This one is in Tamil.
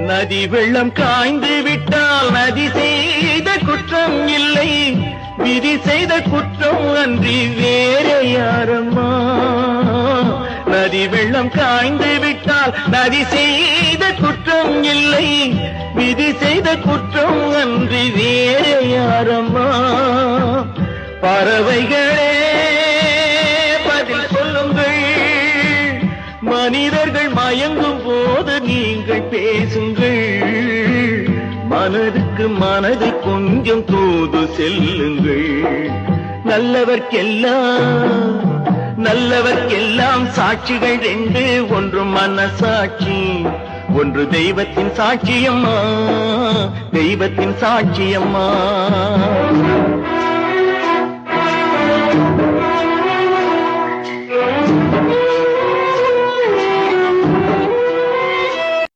நதி வெள்ளம் காய்ந்து விட்டால் நதி செய்த குற்றம் இல்லை, விதி செய்த குற்றம் அன்றி வேறு யாரம்மா. நதி வெள்ளம் காய்ந்து விட்டால் நதி செய்த குற்றம் இல்லை, விதி செய்த குற்றம் அன்றி வேறு யாரம்மா. பறவைகளே பதில் சொல்லுங்கள், மனிதர்கள் மயங்கும் போது நீங்கள் பேசுங்கள். மனதுக்கு மனதை கொஞ்சம் தூது செல்லுங்கள். நல்லவர்க்கெல்லாம் சாட்சிகள் ரெண்டு, ஒன்று மனசாட்சி, ஒன்று தெய்வத்தின் சாட்சியம்மா, தெய்வத்தின் சாட்சியம்மா.